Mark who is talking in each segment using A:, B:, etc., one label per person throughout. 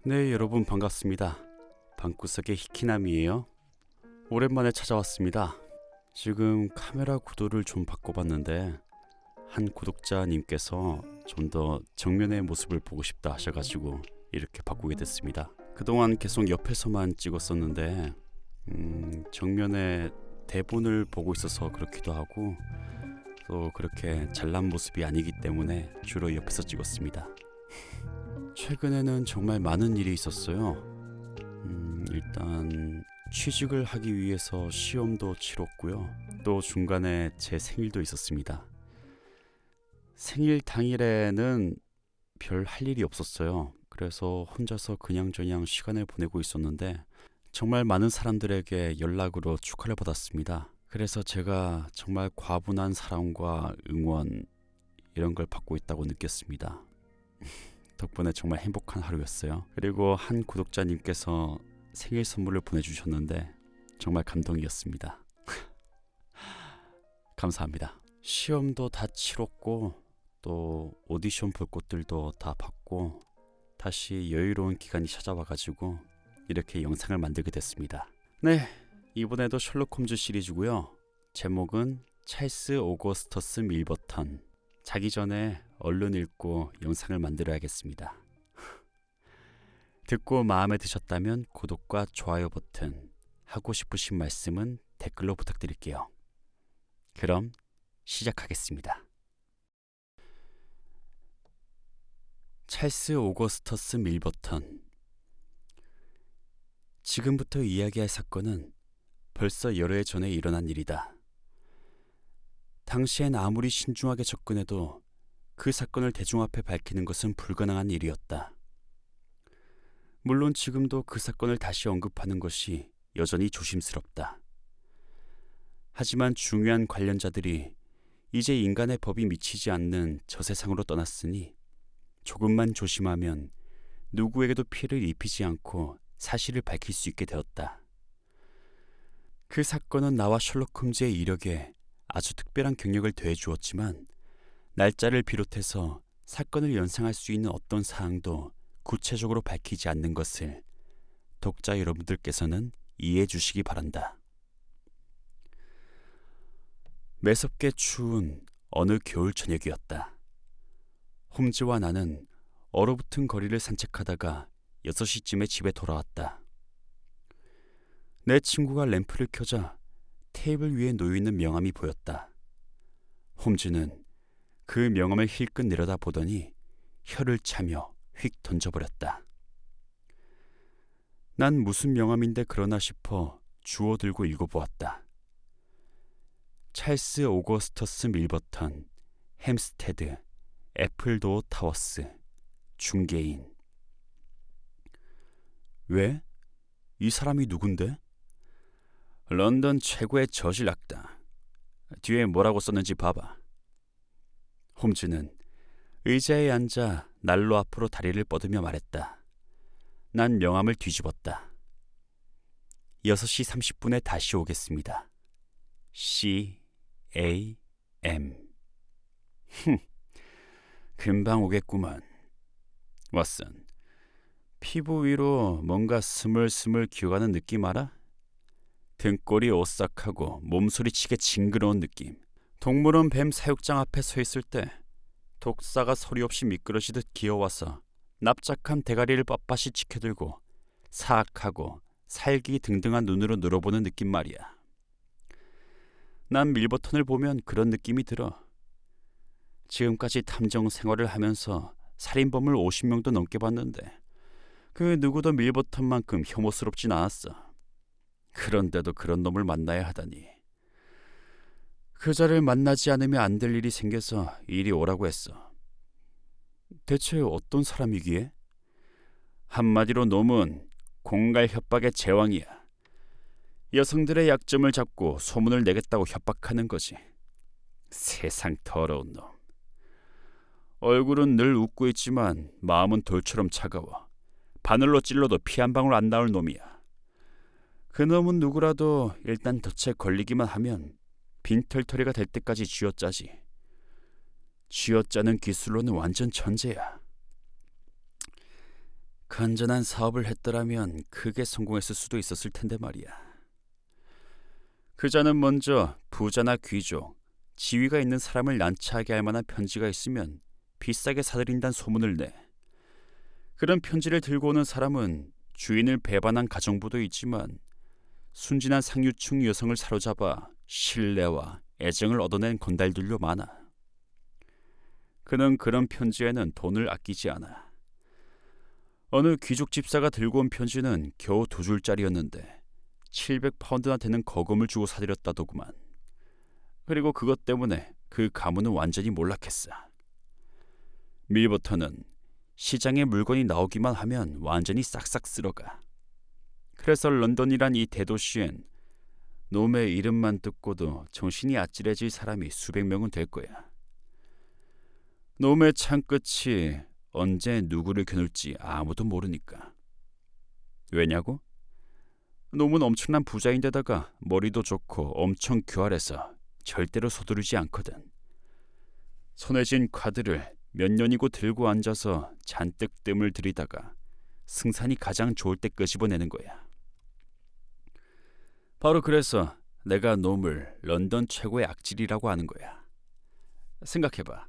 A: 네, 여러분 반갑습니다. 방구석의 히키남이에요. 오랜만에 찾아왔습니다. 지금 카메라 구도를 좀 바꿔봤는데 한 구독자님께서 좀 더 정면의 모습을 보고 싶다 하셔가지고 이렇게 바꾸게 됐습니다. 그동안 계속 옆에서만 찍었었는데 정면에 대본을 보고 있어서 그렇기도 하고 또 그렇게 잘난 모습이 아니기 때문에 주로 옆에서 찍었습니다. 최근에는 정말 많은 일이 있었어요. 일단 취직을 하기 위해서 시험도 치렀고요. 또 중간에 제 생일도 있었습니다. 생일 당일에는 별 할 일이 없었어요. 그래서 혼자서 그냥저냥 시간을 보내고 있었는데 정말 많은 사람들에게 연락으로 축하를 받았습니다. 그래서 제가 정말 과분한 사랑과 응원 이런 걸 받고 있다고 느꼈습니다. 덕분에 정말 행복한 하루였어요. 그리고 한 구독자님께서 생일 선물을 보내주셨는데 정말 감동이었습니다. 감사합니다. 시험도 다 치렀고 또 오디션 볼 곳들도 다 봤고 다시 여유로운 기간이 찾아와가지고 이렇게 영상을 만들게 됐습니다. 네, 이번에도 셜록 홈즈 시리즈고요. 제목은 찰스 오거스터스 밀버턴. 자기 전에 얼른 읽고 영상을 만들어야겠습니다. 듣고 마음에 드셨다면 구독과 좋아요 버튼, 하고 싶으신 말씀은 댓글로 부탁드릴게요. 그럼 시작하겠습니다. 찰스 오거스터스 밀버턴. 지금부터 이야기할 사건은 벌써 여러 해 전에 일어난 일이다. 당시엔 아무리 신중하게 접근해도 그 사건을 대중 앞에 밝히는 것은 불가능한 일이었다. 물론 지금도 그 사건을 다시 언급하는 것이 여전히 조심스럽다. 하지만 중요한 관련자들이 이제 인간의 법이 미치지 않는 저 세상으로 떠났으니 조금만 조심하면 누구에게도 피해를 입히지 않고 사실을 밝힐 수 있게 되었다. 그 사건은 나와 셜록 홈즈의 이력에 아주 특별한 경력을 더해주었지만 날짜를 비롯해서 사건을 연상할 수 있는 어떤 사항도 구체적으로 밝히지 않는 것을 독자 여러분들께서는 이해해 주시기 바란다. 매섭게 추운 어느 겨울 저녁이었다. 홈즈와 나는 얼어붙은 거리를 산책하다가 6시쯤에 집에 돌아왔다. 내 친구가 램프를 켜자 테이블 위에 놓여있는 명함이 보였다. 홈즈는 그 명함을 힐끗 내려다보더니 혀를 차며 휙 던져버렸다. 난 무슨 명함인데 그러나 싶어 주워들고 읽어보았다. 찰스 오거스터스 밀버턴, 햄스테드, 애플도어 타워스, 중개인. 왜? 이 사람이 누군데? 런던 최고의 저질 악당. 뒤에 뭐라고 썼는지 봐봐. 홈즈는 의자에 앉아 난로 앞으로 다리를 뻗으며 말했다. 난 명함을 뒤집었다. 6시 30분에 다시 오겠습니다. C.A.M. 금방 오겠구만. 왓슨, 피부 위로 뭔가 스물스물 기어가는 느낌 알아? 등골이 오싹하고 몸소리치게 징그러운 느낌. 동물원 뱀 사육장 앞에 서 있을 때 독사가 소리 없이 미끄러지듯 기어와서 납작한 대가리를 빳빳이 지켜들고 사악하고 살기등등한 눈으로 늘어보는 느낌 말이야. 난 밀버턴을 보면 그런 느낌이 들어. 지금까지 탐정 생활을 하면서 살인범을 50명도 넘게 봤는데 그 누구도 밀버턴만큼 혐오스럽진 않았어. 그런데도 그런 놈을 만나야 하다니. 그자를 만나지 않으면 안 될 일이 생겨서 이리 오라고 했어. 대체 어떤 사람이기에? 한마디로 놈은 공갈 협박의 제왕이야. 여성들의 약점을 잡고 소문을 내겠다고 협박하는 거지. 세상 더러운 놈. 얼굴은 늘 웃고 있지만 마음은 돌처럼 차가워. 바늘로 찔러도 피 한 방울 안 나올 놈이야. 그 놈은 누구라도 일단 덫에 걸리기만 하면 빈털터리가 될 때까지 쥐어짜지. 쥐어짜는 기술로는 완전 천재야. 건전한 사업을 했더라면 크게 성공했을 수도 있었을 텐데 말이야. 그자는 먼저 부자나 귀족, 지위가 있는 사람을 난처하게 할 만한 편지가 있으면 비싸게 사들인다는 소문을 내. 그런 편지를 들고 오는 사람은 주인을 배반한 가정부도 있지만 순진한 상류층 여성을 사로잡아 신뢰와 애정을 얻어낸 건달들도 많아. 그는 그런 편지에는 돈을 아끼지 않아. 어느 귀족 집사가 들고 온 편지는 겨우 2줄짜리였는데 700파운드나 되는 거금을 주고 사들였다더구만. 그리고 그것 때문에 그 가문은 완전히 몰락했어. 밀버턴은 시장에 물건이 나오기만 하면 완전히 싹싹 쓸어가. 그래서 런던이란 이 대도시엔 놈의 이름만 듣고도 정신이 아찔해질 사람이 수백 명은 될 거야. 놈의 창끝이 언제 누구를 겨눌지 아무도 모르니까. 왜냐고? 놈은 엄청난 부자인데다가 머리도 좋고 엄청 교활해서 절대로 서두르지 않거든. 손에 쥔 카드를 몇 년이고 들고 앉아서 잔뜩 뜸을 들이다가 승산이 가장 좋을 때 끄집어내는 거야. 바로 그래서 내가 놈을 런던 최고의 악질이라고 하는 거야. 생각해봐.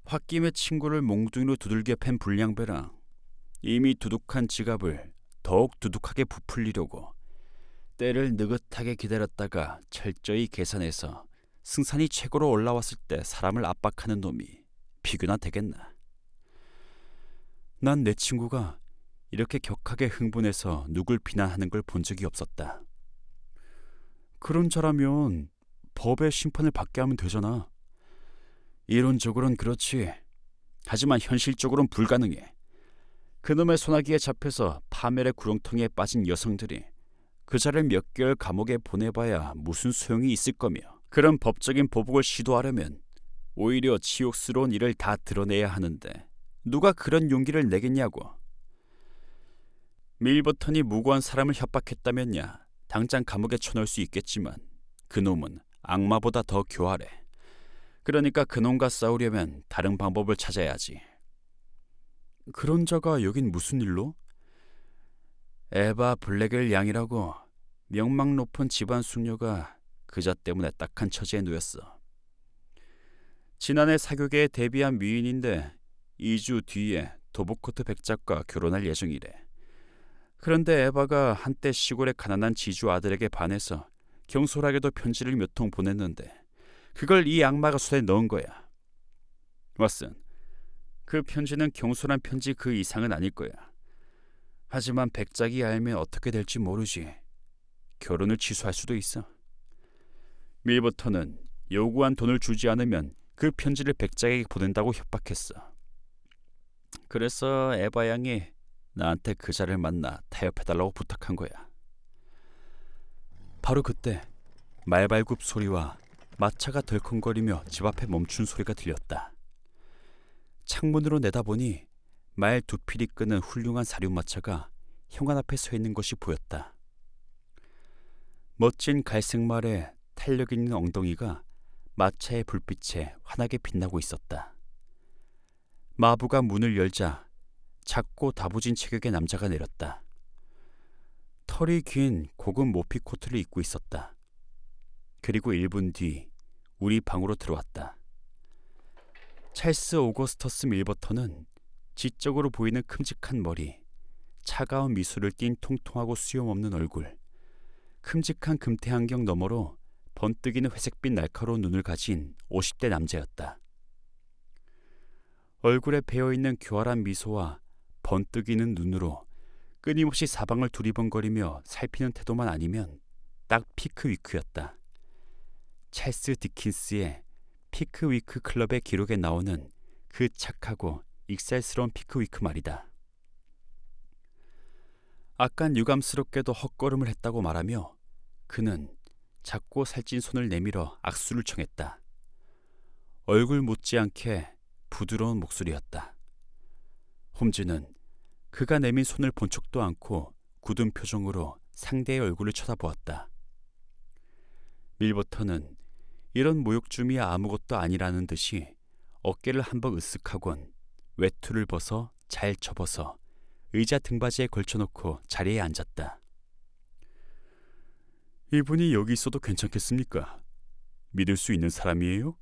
A: 홧김에 친구를 몽둥이로 두들겨 팬 불량배랑 이미 두둑한 지갑을 더욱 두둑하게 부풀리려고 때를 느긋하게 기다렸다가 철저히 계산해서 승산이 최고로 올라왔을 때 사람을 압박하는 놈이 비교나 되겠나. 난 내 친구가 이렇게 격하게 흥분해서 누굴 비난하는 걸 본 적이 없었다. 그런 자라면 법의 심판을 받게 하면 되잖아. 이론적으로는 그렇지. 하지만 현실적으로는 불가능해. 그놈의 소나기에 잡혀서 파멸의 구렁텅이에 빠진 여성들이 그자를 몇 개월 감옥에 보내봐야 무슨 소용이 있을 거며, 그런 법적인 보복을 시도하려면 오히려 치욕스러운 일을 다 드러내야 하는데 누가 그런 용기를 내겠냐고. 밀버턴이 무고한 사람을 협박했다면야 당장 감옥에 쳐넣을 수 있겠지만 그놈은 악마보다 더 교활해. 그러니까 그놈과 싸우려면 다른 방법을 찾아야지. 그런 자가 여긴 무슨 일로? 에바 블랙웰 양이라고 명망 높은 집안 숙녀가 그자 때문에 딱한 처지에 놓였어. 지난해 사교계에 데뷔한 미인인데 2주 뒤에 도보코트 백작과 결혼할 예정이래. 그런데 에바가 한때 시골의 가난한 지주 아들에게 반해서 경솔하게도 편지를 몇 통 보냈는데 그걸 이 악마가 손에 넣은 거야. 왓슨, 그 편지는 경솔한 편지 그 이상은 아닐 거야. 하지만 백작이 알면 어떻게 될지 모르지. 결혼을 취소할 수도 있어. 밀버턴은 요구한 돈을 주지 않으면 그 편지를 백작에게 보낸다고 협박했어. 그래서 에바 양이 나한테 그자를 만나 타협해달라고 부탁한 거야. 바로 그때 말발굽 소리와 마차가 덜컹거리며 집 앞에 멈춘 소리가 들렸다. 창문으로 내다보니 말 2필이 끄는 훌륭한 사륜마차가 현관 앞에 서 있는 것이 보였다. 멋진 갈색 말에 탄력 있는 엉덩이가 마차의 불빛에 환하게 빛나고 있었다. 마부가 문을 열자 작고 다부진 체격의 남자가 내렸다. 털이 긴 고급 모피 코트를 입고 있었다. 그리고 1분 뒤 우리 방으로 들어왔다. 찰스 오거스터스 밀버턴은 지적으로 보이는 큼직한 머리, 차가운 미소를 띤 통통하고 수염없는 얼굴, 큼직한 금태 안경 너머로 번뜩이는 회색빛 날카로운 눈을 가진 50대 남자였다. 얼굴에 배어있는 교활한 미소와 번뜩이는 눈으로 끊임없이 사방을 두리번거리며 살피는 태도만 아니면 딱 피크위크였다. 찰스 디킨스의 피크위크 클럽의 기록에 나오는 그 착하고 익살스러운 피크위크 말이다. 아깐 유감스럽게도 헛걸음을 했다고 말하며 그는 작고 살찐 손을 내밀어 악수를 청했다. 얼굴 못지않게 부드러운 목소리였다. 홈즈는 그가 내민 손을 본 척도 않고 굳은 표정으로 상대의 얼굴을 쳐다보았다. 밀버턴은 이런 모욕줌이 아무것도 아니라는 듯이 어깨를 한번 으쓱하곤 외투를 벗어 잘 접어서 의자 등받이에 걸쳐놓고 자리에 앉았다. 이분이 여기 있어도 괜찮겠습니까? 믿을 수 있는 사람이에요?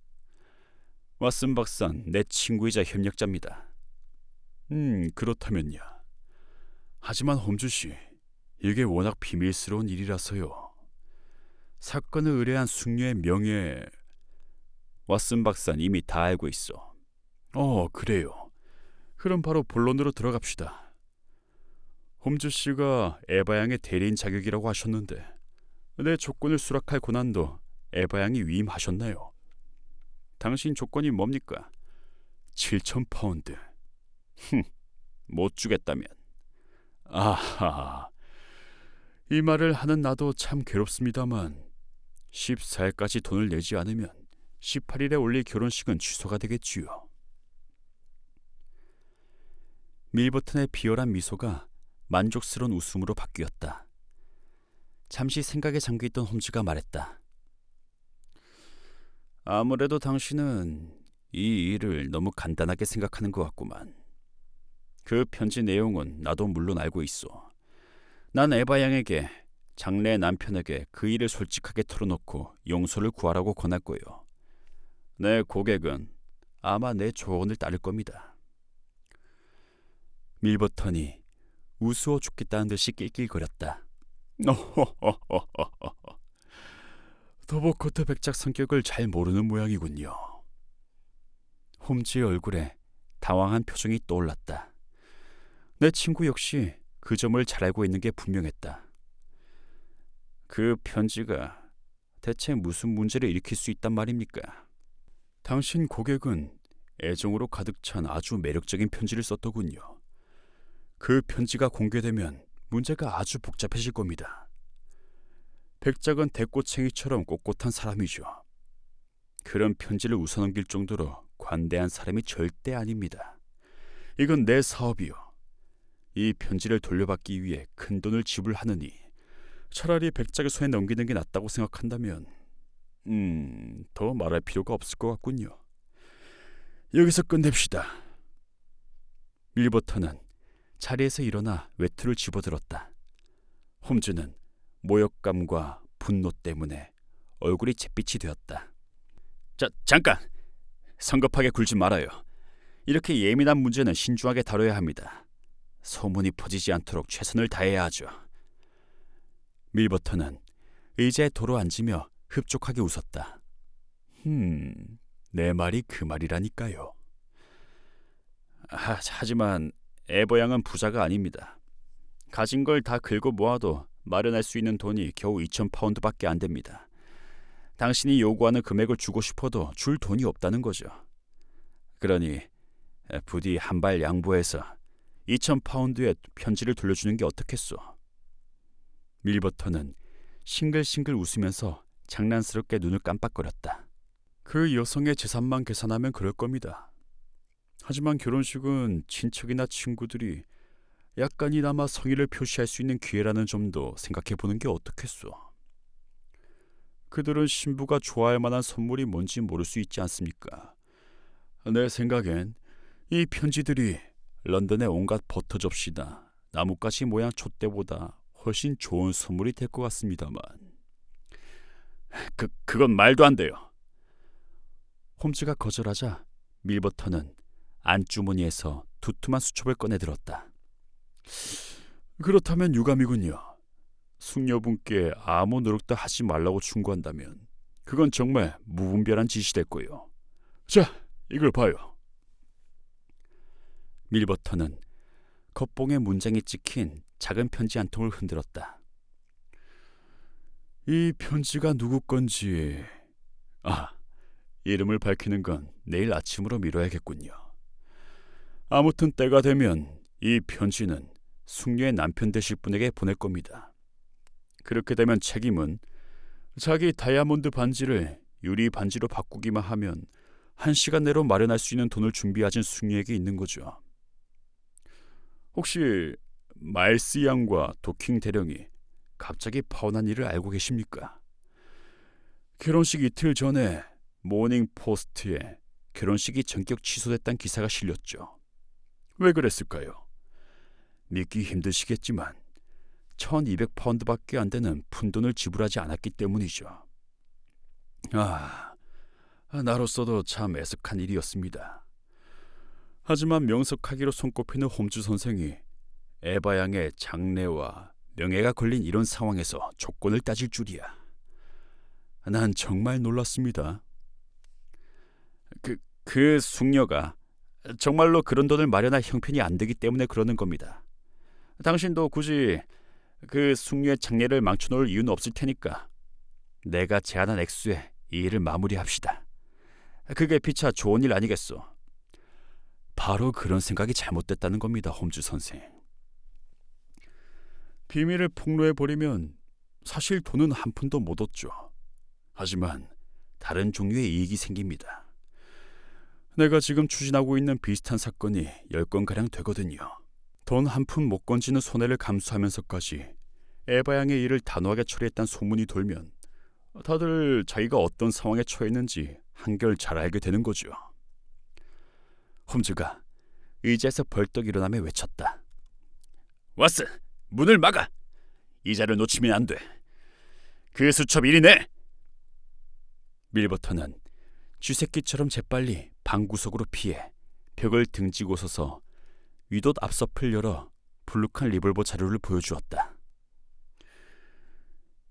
A: 왓슨 박사는 내 친구이자 협력자입니다. 그렇다면야. 하지만 홈즈 씨, 이게 워낙 비밀스러운 일이라서요. 사건을 의뢰한 숙녀의 명예... 왓슨 박사는 이미 다 알고 있어. 그래요. 그럼 바로 본론으로 들어갑시다. 홈즈 씨가 에바 양의 대리인 자격이라고 하셨는데 내 조건을 수락할 권한도 에바 양이 위임하셨나요? 당신 조건이 뭡니까? 7,000파운드. 못 주겠다면. 아하, 이 말을 하는 나도 참 괴롭습니다만 14일까지 돈을 내지 않으면 18일에 올릴 결혼식은 취소가 되겠지요. 밀버튼의 비열한 미소가 만족스러운 웃음으로 바뀌었다. 잠시 생각에 잠겨있던 홈즈가 말했다. 아무래도 당신은 이 일을 너무 간단하게 생각하는 것 같구만. 그 편지 내용은 나도 물론 알고 있어. 난 에바 양에게 장래 남편에게 그 일을 솔직하게 털어놓고 용서를 구하라고 권할 거요. 내 고객은 아마 내 조언을 따를 겁니다. 밀버턴이 우스워 죽겠다는 듯이 낄낄거렸다. 더보코트 백작 성격을 잘 모르는 모양이군요. 홈즈의 얼굴에 당황한 표정이 떠올랐다. 내 친구 역시 그 점을 잘 알고 있는 게 분명했다. 그 편지가 대체 무슨 문제를 일으킬 수 있단 말입니까? 당신 고객은 애정으로 가득 찬 아주 매력적인 편지를 썼더군요. 그 편지가 공개되면 문제가 아주 복잡해질 겁니다. 백작은 대꼬챙이처럼 꼿꼿한 사람이죠. 그런 편지를 웃어넘길 정도로 관대한 사람이 절대 아닙니다. 이건 내 사업이요. 이 편지를 돌려받기 위해 큰 돈을 지불하느니 차라리 백작의 손에 넘기는 게 낫다고 생각한다면 더 말할 필요가 없을 것 같군요. 여기서 끝냅시다. 밀버턴은 자리에서 일어나 외투를 집어들었다. 홈즈는 모욕감과 분노 때문에 얼굴이 잿빛이 되었다. 잠깐! 성급하게 굴지 말아요. 이렇게 예민한 문제는 신중하게 다뤄야 합니다. 소문이 퍼지지 않도록 최선을 다해야 하죠. 밀버턴은 의자에 도로 앉으며 흡족하게 웃었다. 내 말이 그 말이라니까요. 하지만 에버 양은 부자가 아닙니다. 가진 걸 다 긁어 모아도 마련할 수 있는 돈이 겨우 2,000파운드밖에 안 됩니다. 당신이 요구하는 금액을 주고 싶어도 줄 돈이 없다는 거죠. 그러니 부디 한 발 양보해서 2,000파운드의 편지를 돌려주는 게 어떻겠소? 밀버턴은 싱글싱글 웃으면서 장난스럽게 눈을 깜빡거렸다. 그 여성의 재산만 계산하면 그럴 겁니다. 하지만 결혼식은 친척이나 친구들이 약간이나마 성의를 표시할 수 있는 기회라는 점도 생각해보는 게 어떻겠소? 그들은 신부가 좋아할 만한 선물이 뭔지 모를 수 있지 않습니까? 내 생각엔 이 편지들이 런던의 온갖 버터 접시나 나뭇가지 모양 촛대보다 훨씬 좋은 선물이 될 것 같습니다만. 그건 말도 안 돼요. 홈즈가 거절하자 밀버턴은 안주머니에서 두툼한 수첩을 꺼내 들었다. 그렇다면 유감이군요. 숙녀분께 아무 노력도 하지 말라고 충고한다면 그건 정말 무분별한 짓이 될 거예요. 자, 이걸 봐요. 밀버턴은 겉봉에 문장이 찍힌 작은 편지 한 통을 흔들었다. 이 편지가 누구 건지... 이름을 밝히는 건 내일 아침으로 미뤄야겠군요. 아무튼 때가 되면 이 편지는 숙녀의 남편 되실 분에게 보낼 겁니다. 그렇게 되면 책임은 자기 다이아몬드 반지를 유리 반지로 바꾸기만 하면 1시간 내로 마련할 수 있는 돈을 준비하신 숙녀에게 있는 거죠. 혹시 마일스 양과 도킹 대령이 갑자기 파혼한 일을 알고 계십니까? 결혼식 이틀 전에 모닝 포스트에 결혼식이 전격 취소됐다는 기사가 실렸죠. 왜 그랬을까요? 믿기 힘드시겠지만 1200파운드밖에 안 되는 푼돈을 지불하지 않았기 때문이죠. 나로서도 참 애석한 일이었습니다. 하지만 명석하기로 손꼽히는 홈즈 선생이 에바 양의 장래와 명예가 걸린 이런 상황에서 조건을 따질 줄이야. 난 정말 놀랐습니다. 그 숙녀가 정말로 그런 돈을 마련할 형편이 안 되기 때문에 그러는 겁니다. 당신도 굳이 그 숙녀의 장래를 망쳐놓을 이유는 없을 테니까 내가 제안한 액수에 이 일을 마무리합시다. 그게 피차 좋은 일 아니겠소? 바로 그런 생각이 잘못됐다는 겁니다, 홈즈 선생. 비밀을 폭로해버리면 사실 돈은 한 푼도 못 얻죠. 하지만 다른 종류의 이익이 생깁니다. 내가 지금 추진하고 있는 비슷한 사건이 10건가량 되거든요. 돈 한 푼 못 건지는 손해를 감수하면서까지 에바 양의 일을 단호하게 처리했다는 소문이 돌면 다들 자기가 어떤 상황에 처했는지 한결 잘 알게 되는 거죠. 홈즈가 의자에서 벌떡 일어나며 외쳤다. 왓슨, 문을 막아! 이자를 놓치면 안 돼. 그 수첩 이리 내! 밀버터는 쥐새끼처럼 재빨리 방구석으로 피해 벽을 등지고 서서 위옷 앞서풀 열어 불룩한 리볼버 자료를 보여주었다.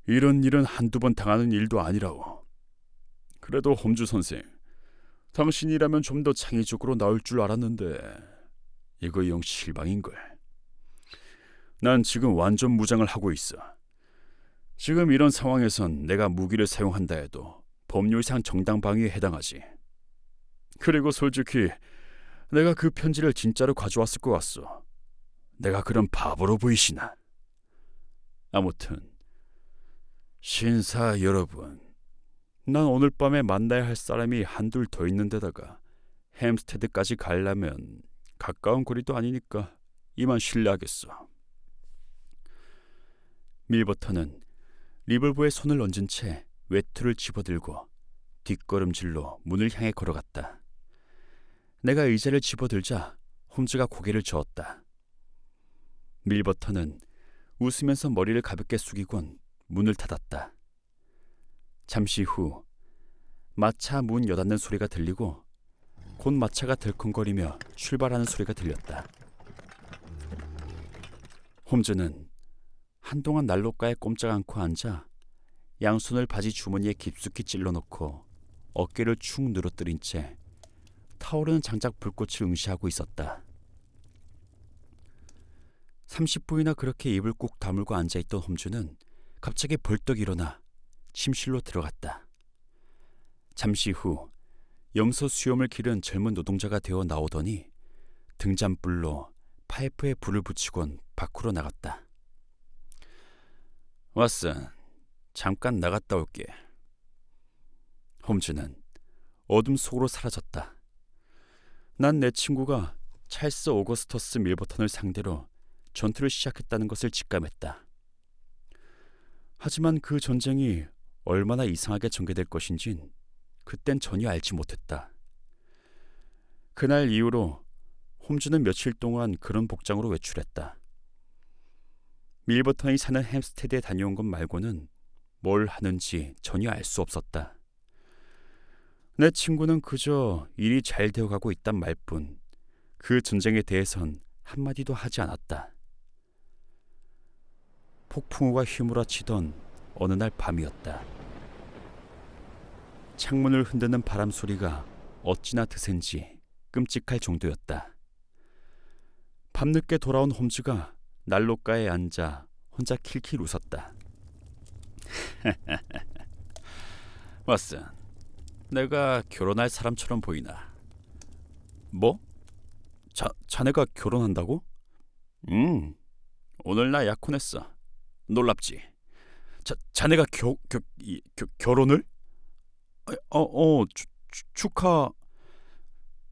A: 이런 일은 한두 번 당하는 일도 아니라오. 그래도 홈즈 선생, 당신이라면 좀 더 창의적으로 나올 줄 알았는데 이거 영 실망인걸. 난 지금 완전 무장을 하고 있어. 지금 이런 상황에선 내가 무기를 사용한다 해도 법률상 정당방위에 해당하지. 그리고 솔직히 내가 그 편지를 진짜로 가져왔을 것 같소. 내가 그런 바보로 보이시나? 아무튼 신사 여러분, 난 오늘 밤에 만나야 할 사람이 한둘 더 있는데다가 햄스테드까지 가려면 가까운 거리도 아니니까 이만 실례하겠어. 밀버터는 리볼버에 손을 얹은 채 외투를 집어들고 뒷걸음질로 문을 향해 걸어갔다. 내가 의자를 집어들자 홈즈가 고개를 저었다. 밀버터는 웃으면서 머리를 가볍게 숙이곤 문을 닫았다. 잠시 후 마차 문 여닫는 소리가 들리고 곧 마차가 덜컹거리며 출발하는 소리가 들렸다. 홈즈는 한동안 난로가에 꼼짝 않고 앉아 양손을 바지 주머니에 깊숙이 찔러넣고 어깨를 축 늘어뜨린 채 타오르는 장작 불꽃을 응시하고 있었다. 30분이나 그렇게 입을 꾹 다물고 앉아있던 홈즈는 갑자기 벌떡 일어나 침실로 들어갔다. 잠시 후 염소 수염을 기른 젊은 노동자가 되어 나오더니 등잔불로 파이프에 불을 붙이곤 밖으로 나갔다. 왓슨, 잠깐 나갔다 올게. 홈즈는 어둠 속으로 사라졌다. 난 내 친구가 찰스 오거스터스 밀버턴을 상대로 전투를 시작했다는 것을 직감했다. 하지만 그 전쟁이 얼마나 이상하게 전개될 것인진 그땐 전혀 알지 못했다. 그날 이후로 홈즈는 며칠 동안 그런 복장으로 외출했다. 밀버턴이 사는 햄스테드에 다녀온 것 말고는 뭘 하는지 전혀 알 수 없었다. 내 친구는 그저 일이 잘 되어가고 있단 말뿐 그 전쟁에 대해선 한마디도 하지 않았다. 폭풍우가 휘몰아치던 어느 날 밤이었다. 창문을 흔드는 바람 소리가 어찌나 드센지 끔찍할 정도였다. 밤늦게 돌아온 홈즈가 난로가에 앉아 혼자 킬킬 웃었다. 왓슨, 내가 결혼할 사람처럼 보이나? 뭐? 자네가 결혼한다고? 오늘 나 약혼했어. 놀랍지? 자네가 결혼을? 축하.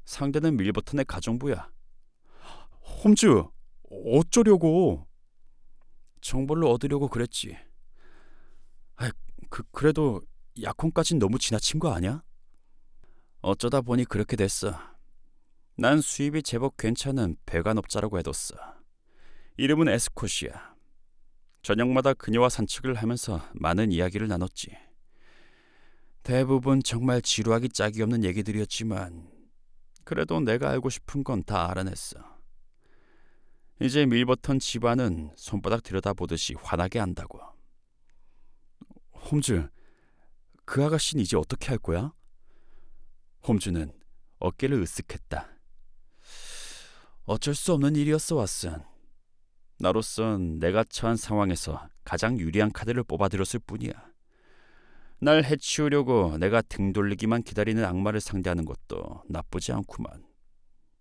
A: 상대는 밀버턴의 가정부야. 홈즈, 어쩌려고? 정보를 얻으려고 그랬지. 그래도 약혼까진 너무 지나친 거 아니야? 어쩌다 보니 그렇게 됐어. 난 수입이 제법 괜찮은 배관업자라고 해뒀어. 이름은 에스콧이야. 저녁마다 그녀와 산책을 하면서 많은 이야기를 나눴지. 대부분 정말 지루하기 짝이 없는 얘기들이었지만 그래도 내가 알고 싶은 건 다 알아냈어. 이제 밀버턴 집안은 손바닥 들여다보듯이 환하게 한다고. 홈즈, 그 아가씨는 이제 어떻게 할 거야? 홈즈는 어깨를 으쓱했다. 어쩔 수 없는 일이었어, 왓슨. 나로선 내가 처한 상황에서 가장 유리한 카드를 뽑아들였을 뿐이야. 날 해치우려고 내가 등 돌리기만 기다리는 악마를 상대하는 것도 나쁘지 않구만.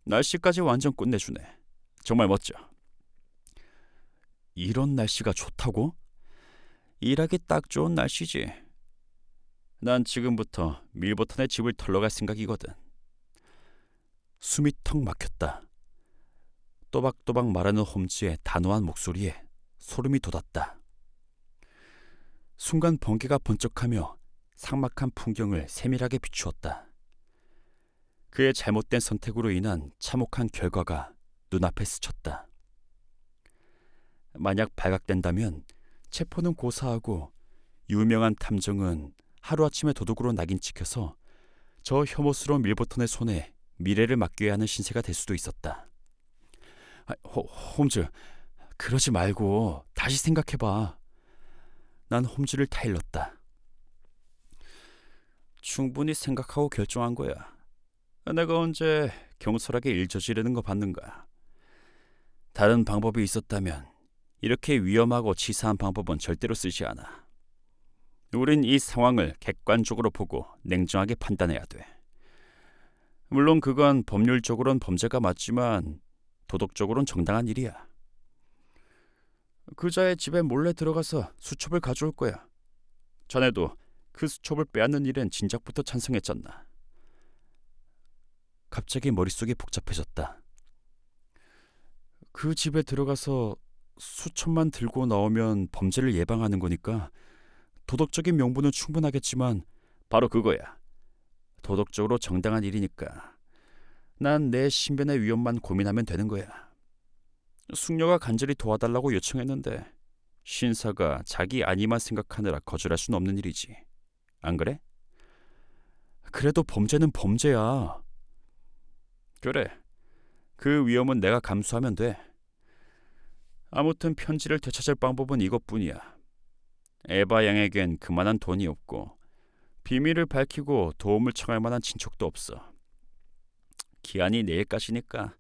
A: 날씨까지 완전 끝내주네. 정말 멋져. 이런 날씨가 좋다고? 일하기 딱 좋은 날씨지. 난 지금부터 밀버턴의 집을 털러 갈 생각이거든. 숨이 턱 막혔다. 또박또박 말하는 홈즈의 단호한 목소리에 소름이 돋았다. 순간 번개가 번쩍하며 삭막한 풍경을 세밀하게 비추었다. 그의 잘못된 선택으로 인한 참혹한 결과가 눈앞에 스쳤다. 만약 발각된다면 체포는 고사하고 유명한 탐정은 하루아침에 도둑으로 낙인 찍혀서 저 혐오스러운 밀버턴의 손에 미래를 맡겨야 하는 신세가 될 수도 있었다. 홈즈, 그러지 말고 다시 생각해봐. 난 홈즈를 타일렀다. 충분히 생각하고 결정한 거야. 내가 언제 경솔하게 일 저지르는 거 봤는가. 다른 방법이 있었다면 이렇게 위험하고 치사한 방법은 절대로 쓰지 않아. 우린 이 상황을 객관적으로 보고 냉정하게 판단해야 돼. 물론 그건 법률적으로는 범죄가 맞지만 도덕적으로는 정당한 일이야. 그자의 집에 몰래 들어가서 수첩을 가져올 거야. 자네도 그 수첩을 빼앗는 일엔 진작부터 찬성했잖아. 갑자기 머릿속이 복잡해졌다. 그 집에 들어가서 수첩만 들고 나오면 범죄를 예방하는 거니까 도덕적인 명분은 충분하겠지만 바로 그거야. 도덕적으로 정당한 일이니까 난 내 신변의 위험만 고민하면 되는 거야. 숙녀가 간절히 도와달라고 요청했는데 신사가 자기 안위만 생각하느라 거절할 수는 없는 일이지. 안 그래? 그래도 범죄는 범죄야. 그래. 그 위험은 내가 감수하면 돼. 아무튼 편지를 되찾을 방법은 이것뿐이야. 에바 양에겐 그만한 돈이 없고 비밀을 밝히고 도움을 청할 만한 친척도 없어. 기한이 내일까지니까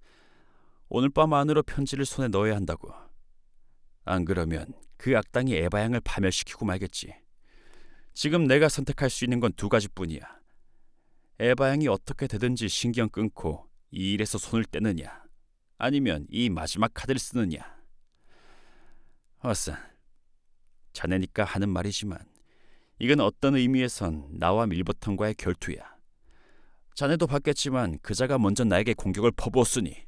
A: 오늘 밤 안으로 편지를 손에 넣어야 한다고. 안 그러면 그 악당이 에바 양을 파멸시키고 말겠지. 지금 내가 선택할 수 있는 건 두 가지뿐이야. 에바 양이 어떻게 되든지 신경 끊고 이 일에서 손을 떼느냐, 아니면 이 마지막 카드를 쓰느냐. 왓슨, 자네니까 하는 말이지만 이건 어떤 의미에선 나와 밀버턴과의 결투야. 자네도 봤겠지만 그자가 먼저 나에게 공격을 퍼부었으니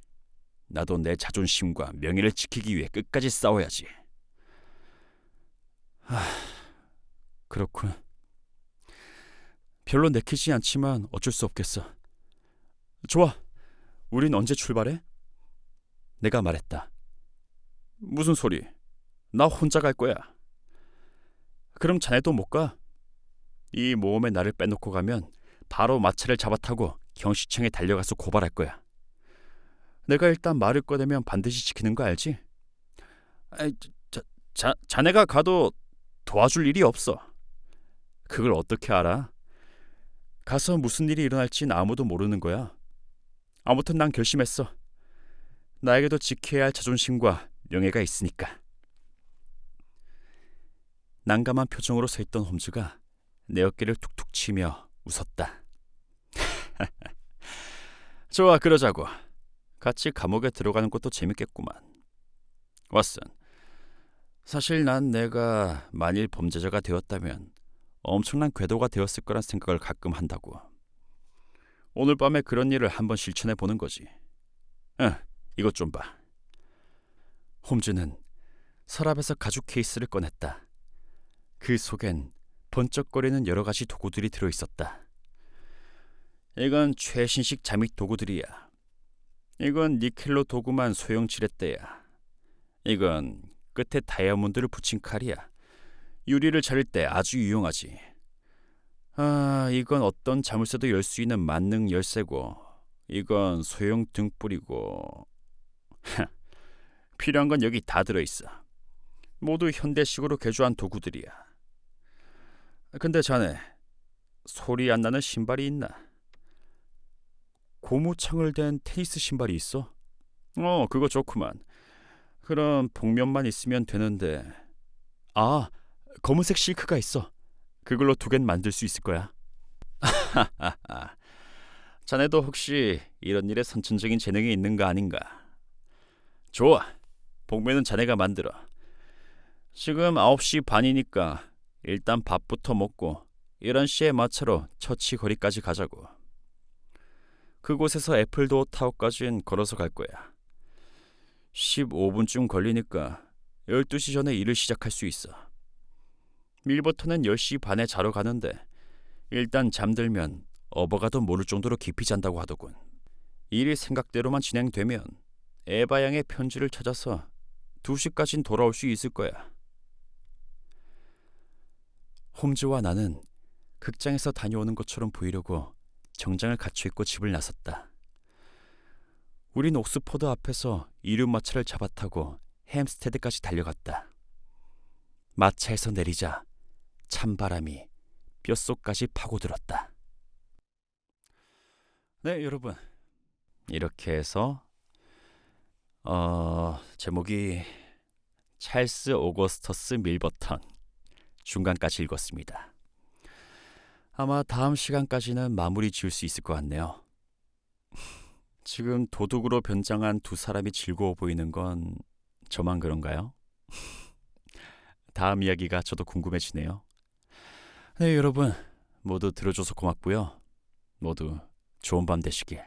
A: 나도 내 자존심과 명예를 지키기 위해 끝까지 싸워야지. 그렇군. 별로 내키지 않지만 어쩔 수 없겠어. 좋아. 우린 언제 출발해? 내가 말했다. 무슨 소리? 나 혼자 갈 거야. 그럼 자네도 못 가? 이 모험에 나를 빼놓고 가면 바로 마차를 잡아타고 경시청에 달려가서 고발할 거야. 내가 일단 말을 꺼내면 반드시 지키는 거 알지? 자네가 가도 도와줄 일이 없어. 그걸 어떻게 알아? 가서 무슨 일이 일어날진 아무도 모르는 거야. 아무튼 난 결심했어. 나에게도 지켜야 할 자존심과 명예가 있으니까. 난감한 표정으로 서 있던 홈즈가 내 어깨를 툭툭 치며 웃었다. 좋아, 그러자고. 같이 감옥에 들어가는 것도 재밌겠구만. 왓슨, 사실 난 내가 만일 범죄자가 되었다면 엄청난 궤도가 되었을 거란 생각을 가끔 한다고. 오늘 밤에 그런 일을 한번 실천해 보는 거지. 이것 좀 봐. 홈즈는 서랍에서 가죽 케이스를 꺼냈다. 그 속엔 번쩍거리는 여러 가지 도구들이 들어있었다. 이건 최신식 잠입 도구들이야. 이건 니켈로 도구만 소형 지렛대야. 이건 끝에 다이아몬드를 붙인 칼이야. 유리를 자를 때 아주 유용하지. 아, 이건 어떤 자물쇠도 열 수 있는 만능 열쇠고, 이건 소형 등불이고. 필요한 건 여기 다 들어있어. 모두 현대식으로 개조한 도구들이야. 근데 자네, 소리 안 나는 신발이 있나? 고무창을 댄 테니스 신발이 있어? 그거 좋구만. 그럼 복면만 있으면 되는데. 아, 검은색 실크가 있어. 그걸로 2개는 만들 수 있을 거야. 자네도 혹시 이런 일에 선천적인 재능이 있는 거 아닌가? 좋아, 복면은 자네가 만들어. 지금 9시 반이니까 일단 밥부터 먹고 11시에 마차로 처치 거리까지 가자고. 그곳에서 애플도어 타워까지는 걸어서 갈 거야. 15분쯤 걸리니까 12시 전에 일을 시작할 수 있어. 밀버턴은 10시 반에 자러 가는데 일단 잠들면 어버가도 모를 정도로 깊이 잔다고 하더군. 일이 생각대로만 진행되면 에바 양의 편지를 찾아서 2시까진 돌아올 수 있을 거야. 홈즈와 나는 극장에서 다녀오는 것처럼 보이려고 정장을 갖춰 입고 집을 나섰다. 우린 옥스퍼드 앞에서 이륜마차를 잡아타고 햄스테드까지 달려갔다. 마차에서 내리자 찬바람이 뼛속까지 파고들었다. 네, 여러분. 이렇게 해서 제목이 찰스 오거스터스 밀버턴 중간까지 읽었습니다. 아마 다음 시간까지는 마무리 지을 수 있을 것 같네요. 지금 도둑으로 변장한 2사람이 즐거워 보이는 건 저만 그런가요? 다음 이야기가 저도 궁금해지네요. 네, 여러분 모두 들어줘서 고맙고요. 모두 좋은 밤 되시길.